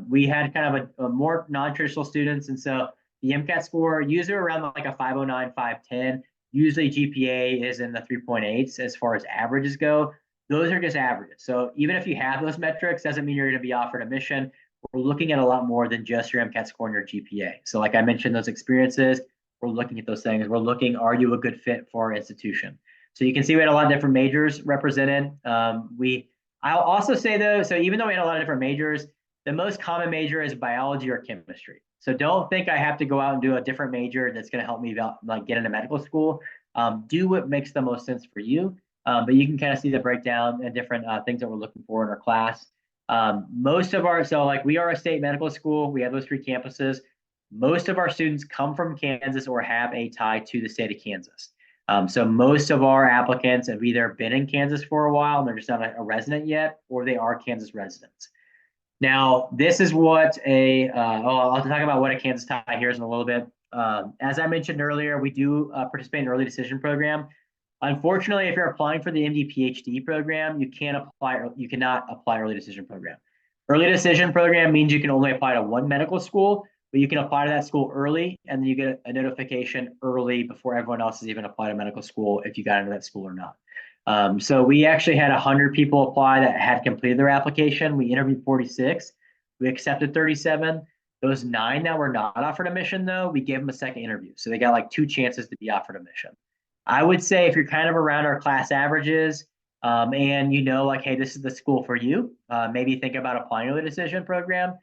we had kind of a more non-traditional students. And so the MCAT score, usually around like a 509, 510. Usually GPA is in the 3.8s as far as averages go. Those are just averages. So even if you have those metrics, doesn't mean you're going to be offered admission. We're looking at a lot more than just your MCAT score and your GPA. So like I mentioned, those experiences, we're looking at those things. We're looking, are you a good fit for our institution? So you can see we had a lot of different majors represented. I'll also say though, so even though we had a lot of different majors, the most common major is biology or chemistry. So don't think I have to go out and do a different major that's going to help me like get into medical school. Do what makes the most sense for you. But you can kind of see the breakdown and different things that we're looking for in our class. Most of our, so like we are a state medical school. We have those 3 campuses. Most of our students come from Kansas or have a tie to the state of Kansas. So most of our applicants have either been in Kansas for a while and they're just not a resident yet, or they are Kansas residents. Now, this is what I'll talk about what a Kansas tie here is in a little bit. As I mentioned earlier, we do participate in early decision program. Unfortunately, if you're applying for the MD PhD program, you cannot apply early decision program. Early decision program means you can only apply to one medical school, but you can apply to that school early, and then you get a notification early before everyone else has even applied to medical school if you got into that school or not. So we actually had 100 people apply that had completed their application. We interviewed 46. We accepted 37. Those 9 that were not offered admission, though, we gave them a second interview. So they got like 2 chances to be offered admission. I would say if you're kind of around our class averages, and you know, like, hey, this is the school for you, maybe think about applying to the decision program.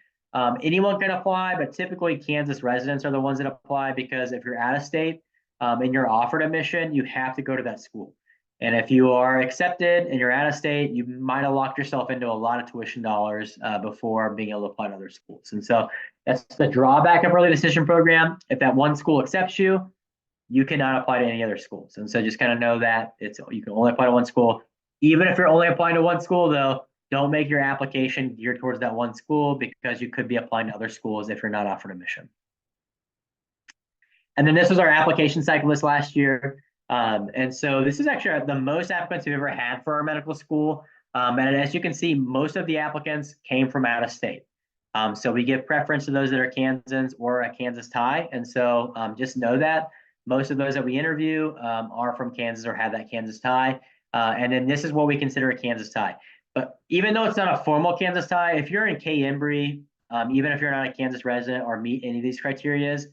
Anyone can apply, but typically Kansas residents are the ones that apply, because if you're out of state and you're offered admission, you have to go to that school. And if you are accepted and you're out of state, you might have locked yourself into a lot of tuition dollars before being able to apply to other schools. And so that's the drawback of early decision program. If that one school accepts you, you cannot apply to any other schools. And so just kind of know that you can only apply to one school. Even if you're only applying to one school, though, don't make your application geared towards that one school, because you could be applying to other schools if you're not offered admission. And then this was our application cycle this last year. And so this is actually the most applicants we've ever had for our medical school. And as you can see, most of the applicants came from out of state. So we give preference to those that are Kansans or a Kansas tie. And so just know that most of those that we interview are from Kansas or have that Kansas tie. And then this is what we consider a Kansas tie. But even though it's not a formal Kansas tie, if you're in K-INBRE, even if you're not a Kansas resident or meet any of these criterias,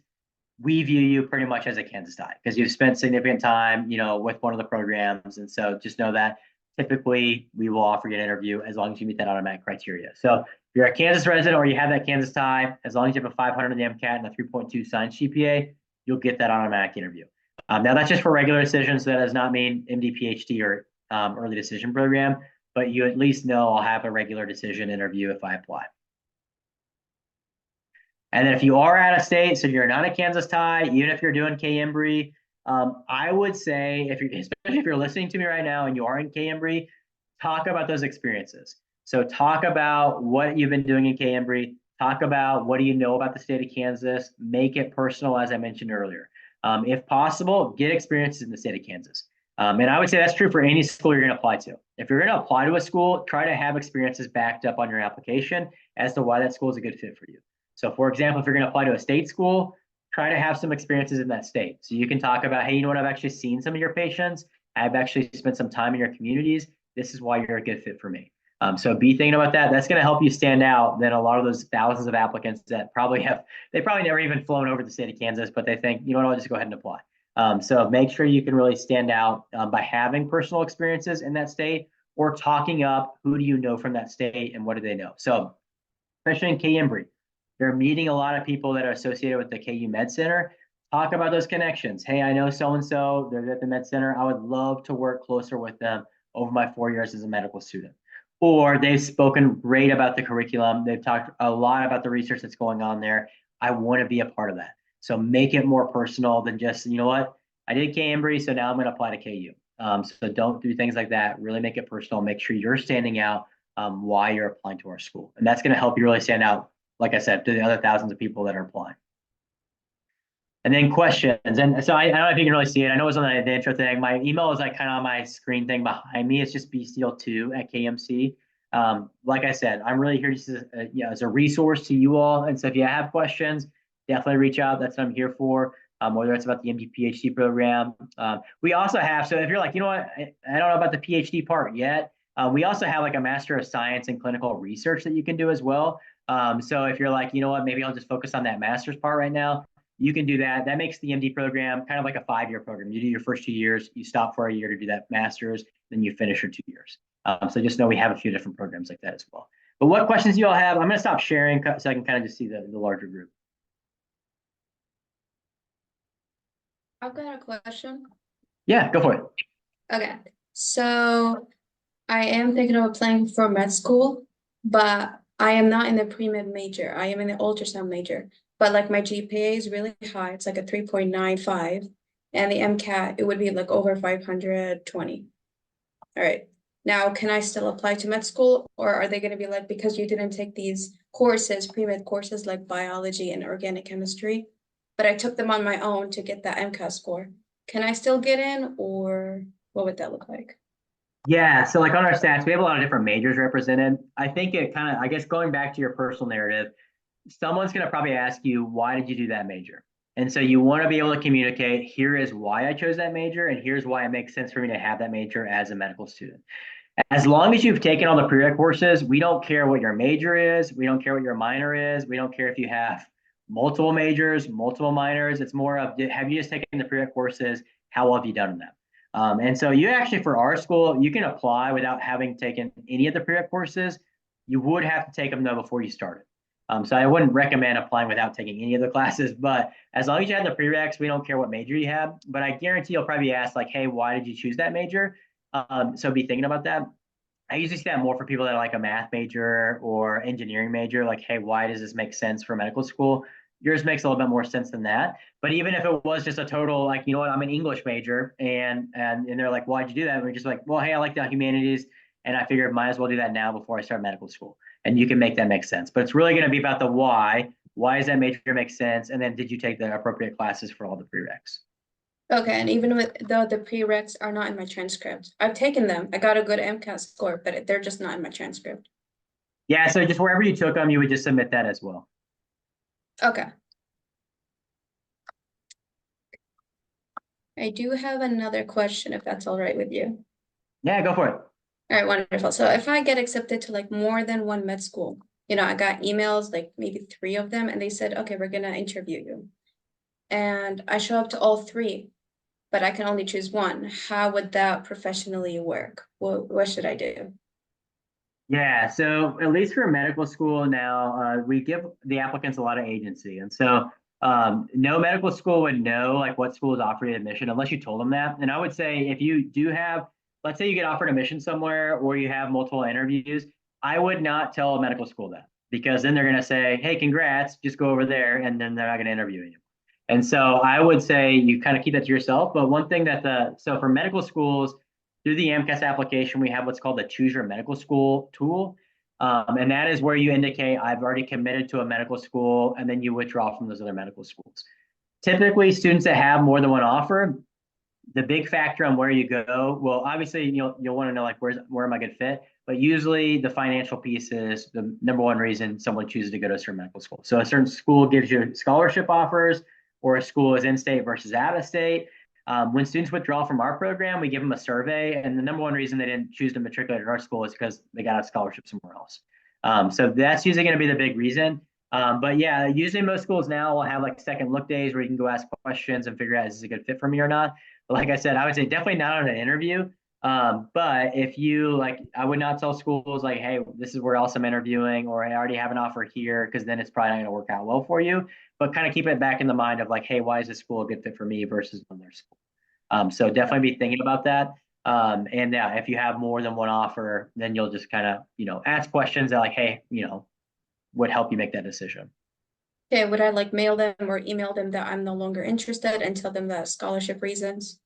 we view you pretty much as a Kansas tie, because you've spent significant time, with one of the programs. And so just know that typically we will offer you an interview as long as you meet that automatic criteria. So if you're a Kansas resident or you have that Kansas tie, as long as you have a 500 in the MCAT and a 3.2 science GPA, you'll get that automatic interview. Now that's just for regular decisions. So that does not mean MD, PhD, or early decision program, but you at least know I'll have a regular decision interview if I apply. And then if you are out of state, so you're not a Kansas tie, even if you're doing K-INBRE, I would say, especially if you're listening to me right now and you are in K-INBRE, talk about those experiences. So talk about what you've been doing in K-INBRE, talk about what do you know about the state of Kansas, make it personal, as I mentioned earlier. If possible, get experiences in the state of Kansas. And I would say that's true for any school you're going to apply to. If you're going to apply to a school, try to have experiences backed up on your application as to why that school is a good fit for you. So for example, if you're going to apply to a state school, try to have some experiences in that state. So you can talk about, hey, you know what, I've actually seen some of your patients. I've actually spent some time in your communities. This is why you're a good fit for me. So be thinking about that. That's going to help you stand out than a lot of those thousands of applicants that probably never even flown over the state of Kansas, but they think, you know what, I'll just go ahead and apply. So make sure you can really stand out by having personal experiences in that state, or talking up who do you know from that state and what do they know. So especially in K-INBRE, they're meeting a lot of people that are associated with the KU Med Center. Talk about those connections. Hey, I know so-and-so, they're at the Med Center. I would love to work closer with them over my 4 years as a medical student. Or they've spoken great about the curriculum. They've talked a lot about the research that's going on there. I want to be a part of that. So make it more personal than just, you know what, I did K-INBRE, so now I'm going to apply to KU. So don't do things like that. Really make it personal. Make sure you're standing out why you're applying to our school. And that's going to help you really stand out, like I said, to the other thousands of people that are applying. And then questions. And so I don't know if you can really see it. I know it was on the intro thing. My email is like kind of on my screen thing behind me. It's just bsteele2@KMC. Like I said, I'm really here just as a resource to you all. And so if you have questions, definitely reach out. That's what I'm here for. Whether it's about the MD PhD program. We also have, so if you're like, you know what, I don't know about the PhD part yet. We also have like a Master of Science in Clinical Research that you can do as well. So if you're like, you know what, maybe I'll just focus on that master's part right now, you can do that. That makes the MD program kind of like a 5-year program. You do your first 2 years, you stop for a year to do that master's, then you finish your 2 years. So just know we have a few different programs like that as well. But what questions do you all have? I'm going to stop sharing so I can kind of just see the larger group. I've got a question. Yeah, go for it. Okay, so I am thinking of applying for med school, but I am not in the pre-med major. I am in the ultrasound major. But like my GPA is really high. It's like a 3.95. And the MCAT, it would be like over 520. All right. Now, can I still apply to med school, or are they going to be like, because you didn't take these courses, pre-med courses like biology and organic chemistry, but I took them on my own to get that MCAT score. Can I still get in, or what would that look like? Yeah, so like on our stats, we have a lot of different majors represented. I think it kind of, I guess going back to your personal narrative, someone's going to probably ask you, why did you do that major? And so you want to be able to communicate, here is why I chose that major, and here's why it makes sense for me to have that major as a medical student. As long as you've taken all the prereq courses, we don't care what your major is. We don't care what your minor is. We don't care if you have multiple majors, multiple minors. It's more of, have you just taken the prereq courses? How well have you done them? And so you actually, for our school, you can apply without having taken any of the prereq courses. You would have to take them though before you started. So I wouldn't recommend applying without taking any of the classes, but as long as you have the prereqs, we don't care what major you have. But I guarantee you'll probably be asked like, hey, why did you choose that major? So be thinking about that. I usually see that more for people that are like a math major or engineering major, like, hey, why does this make sense for medical school? Yours makes a little bit more sense than that. But even if it was just a total, like, you know what, I'm an English major, and they're like, why'd you do that? And we're just like, well, hey, I like the humanities, and I figured might as well do that now before I start medical school. And you can make that make sense. But it's really going to be about the why. Why does that major make sense? And then did you take the appropriate classes for all the prereqs? Okay, and even though the prereqs are not in my transcript, I've taken them. I got a good MCAT score, but they're just not in my transcript. Yeah, so just wherever you took them, you would just submit that as well. Okay. I do have another question, if that's all right with you. Yeah, go for it. All right, wonderful. So if I get accepted to like more than one med school, I got emails, like maybe 3 of them, and they said, okay, we're gonna interview you. And I show up to all 3, but I can only choose one. How would that professionally work? What should I do? Yeah, so at least for medical school now, we give the applicants a lot of agency. And so no medical school would know like what school is offering admission unless you told them that. And I would say if you do have, let's say you get offered admission somewhere or you have multiple interviews, I would not tell a medical school that, because then they're going to say, hey, congrats, just go over there, and then they're not going to interview you. And so I would say you kind of keep that to yourself. But one thing so for medical schools, through the AMCAS application, we have what's called the Choose Your Medical School tool. And that is where you indicate, I've already committed to a medical school, and then you withdraw from those other medical schools. Typically, students that have more than one offer, the big factor on where you go, well, obviously, you'll want to know, like, where am I good fit? But usually the financial piece is the number one reason someone chooses to go to a certain medical school. So a certain school gives you scholarship offers, or a school is in-state versus out-of-state. When students withdraw from our program, we give them a survey, and the number one reason they didn't choose to matriculate at our school is because they got a scholarship somewhere else. So that's usually going to be the big reason. But yeah, usually most schools now will have like second look days where you can go ask questions and figure out, is this a good fit for me or not? But like I said, I would say definitely not on an interview. But if you like, I would not tell schools like, hey, this is where else I'm interviewing, or I already have an offer here, because then it's probably not going to work out well for you. But kind of keep it back in the mind of like, hey, why is this school a good fit for me versus another school? So definitely be thinking about that. And yeah, if you have more than one offer, then you'll just kind of, ask questions that like, hey, would help you make that decision. Okay, would I like mail them or email them that I'm no longer interested and tell them the scholarship reasons?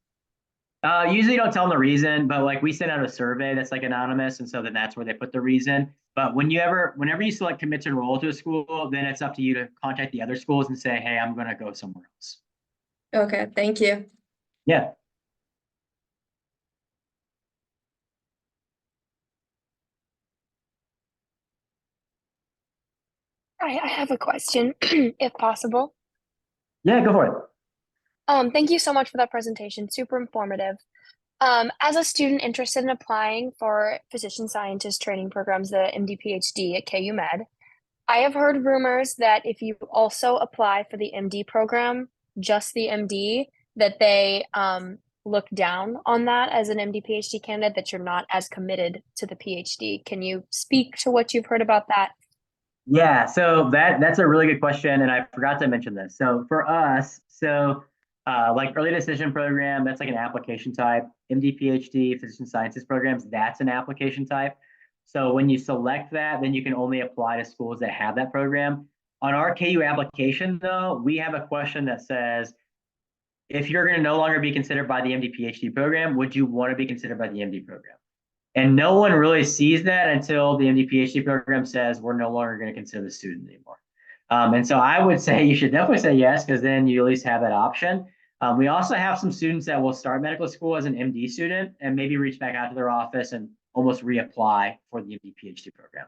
Usually don't tell them the reason, but like we send out a survey that's like anonymous, and so then that's where they put the reason. But whenever you select commit to enroll to a school, then it's up to you to contact the other schools and say, hey, I'm going to go somewhere else. Okay, thank you. Yeah. I have a question, if possible. Yeah, go for it. Thank you so much for that presentation. Super informative. As a student interested in applying for physician scientist training programs, the MD PhD at KU-Med, I have heard rumors that if you also apply for the MD program, just the MD, that they look down on that as an MD PhD candidate, that you're not as committed to the PhD. Can you speak to what you've heard about that? Yeah, so that's a really good question, and I forgot to mention this. So for us, like early decision program, that's like an application type. MD, PhD, physician sciences programs, that's an application type. So when you select that, then you can only apply to schools that have that program. On our KU application, though, we have a question that says, if you're going to no longer be considered by the MD, PhD program, would you want to be considered by the MD program? And no one really sees that until the MD PhD program says we're no longer going to consider the student anymore. And so I would say you should definitely say yes, because then you at least have that option. We also have some students that will start medical school as an MD student and maybe reach back out to their office and almost reapply for the MD PhD program.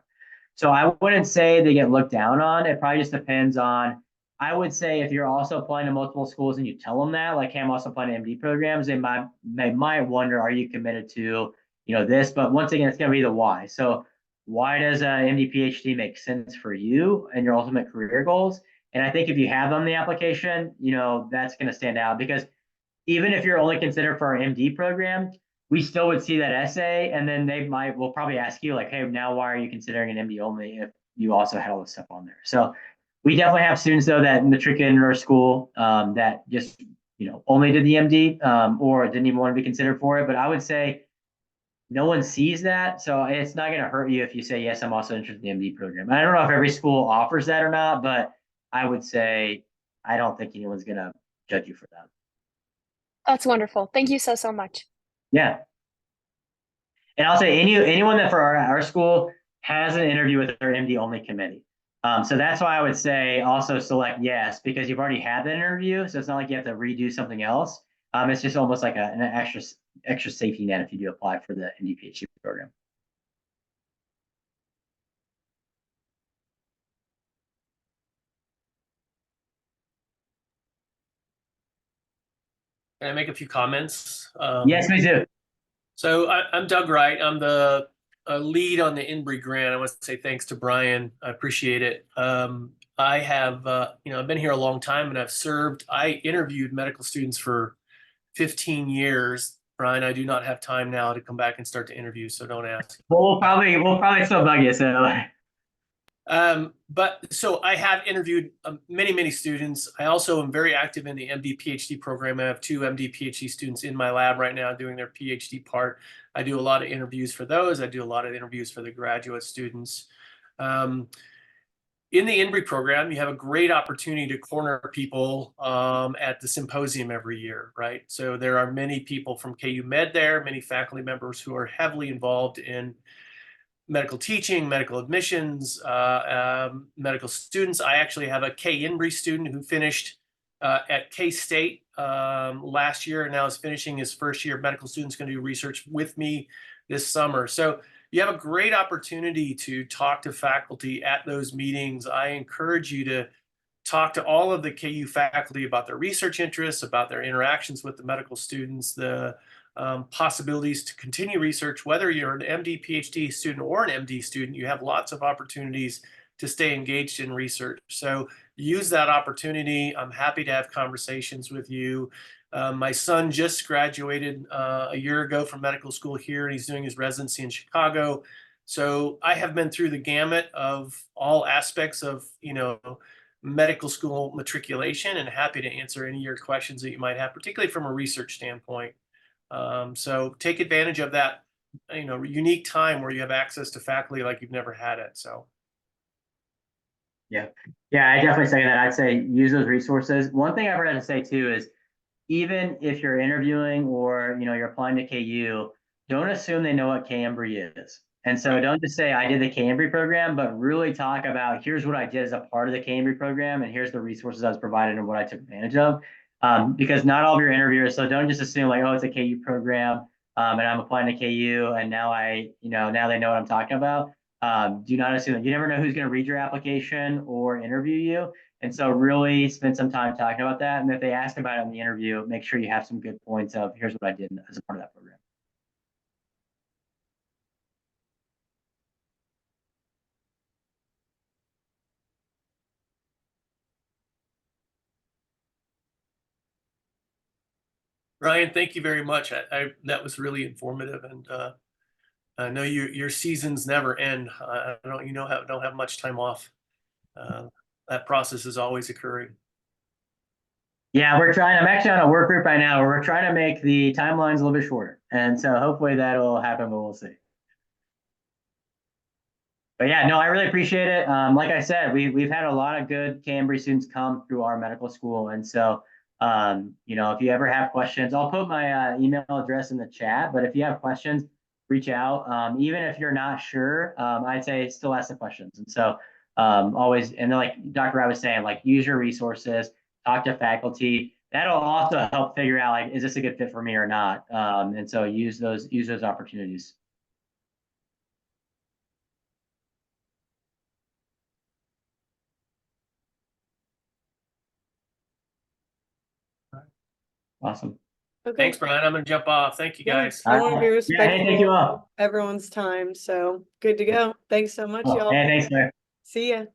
So I wouldn't say they get looked down on. It probably just depends on, I would say if you're also applying to multiple schools and you tell them that, like, hey, I'm also applying to MD programs, they might wonder, are you committed to, this? But once again, it's going to be the why. So why does a MD PhD make sense for you and your ultimate career goals? And I think if you have them in the application, that's going to stand out, because even if you're only considered for our MD program, we still would see that essay, and then will probably ask you like, hey, now why are you considering an MD only if you also had all this stuff on there? So we definitely have students though that matriculated in our school that just only did the MD or didn't even want to be considered for it. But I would say no one sees that, so it's not going to hurt you if you say, yes, I'm also interested in the MD program. I don't know if every school offers that or not, but I would say I don't think anyone's going to judge you for that. That's wonderful. Thank you so much. Yeah. And I'll say anyone that for our school has an interview with our MD only committee. So that's why I would say also select yes, because you've already had that interview. So it's not like you have to redo something else. It's just almost like an extra safety net if you do apply for the MD PhD program. Can I make a few comments? Yes, we do. So I'm Doug Wright. I'm the lead on the INBRE grant. I want to say thanks to Brian. I appreciate it. I have, I've been here a long time, and I interviewed medical students for 15 years. Brian, I do not have time now to come back and start to interview, so don't ask. Well, we'll probably still bug you. So. But so I have interviewed many students. I also am very active in the MD PhD program. I have 2 MD PhD students in my lab right now doing their PhD part. I do a lot of interviews for those. I do a lot of interviews for the graduate students. In the INBRE program, you have a great opportunity to corner people at the symposium every year, right? So there are many people from KU Med there, many faculty members who are heavily involved in medical teaching, medical admissions, medical students. I actually have a K-INBRE student who finished at K-State last year and now is finishing his first year of medical students, going to do research with me this summer. So you have a great opportunity to talk to faculty at those meetings. I encourage you to talk to all of the KU faculty about their research interests, about their interactions with the medical students, the possibilities to continue research. Whether you're an MD, PhD student or an MD student, you have lots of opportunities to stay engaged in research. So use that opportunity. I'm happy to have conversations with you. My son just graduated a year ago from medical school here, and he's doing his residency in Chicago. So I have been through the gamut of all aspects of, medical school matriculation, and happy to answer any of your questions that you might have, particularly from a research standpoint. So take advantage of that, unique time where you have access to faculty like you've never had it. So. Yeah, I definitely say that. I'd say use those resources. One thing I've heard to say too is, even if you're interviewing or you're applying to KU, don't assume they know what K-INBRE is. And so don't just say I did the K-INBRE program, but really talk about, here's what I did as a part of the K-INBRE program, and here's the resources I was provided and what I took advantage of. Because not all of your interviewers, so don't just assume like, oh, it's a KU program and I'm applying to KU and now now they know what I'm talking about. Do not assume that. You never know who's going to read your application or interview you. And so really spend some time talking about that. And if they ask about it in the interview, make sure you have some good points of, here's what I did as a part of that program. Ryan, thank you very much. That was really informative, and I know your seasons never end. I don't have much time off. That process is always occurring. Yeah, we're trying. I'm actually on a work group right now where we're trying to make the timelines a little bit shorter, and so hopefully that'll happen, but we'll see. But yeah, no, I really appreciate it. Like I said, we've had a lot of good K-INBRE students come through our medical school, and so if you ever have questions, I'll put my email address in the chat. But if you have questions, reach out. Even if you're not sure, I'd say still ask the questions. And so always, and then like Dr. Wright was saying, like use your resources, talk to faculty. That'll also help figure out like, is this a good fit for me or not? And so use those opportunities. Awesome. Okay. Thanks, Brian. I'm gonna jump off. Thank you, Yeah, guys. I want to be Yeah, hey, respectful thank you of all. everyone's time, so good to go. Thanks so much, Oh, y'all. hey, thanks, Claire. See ya.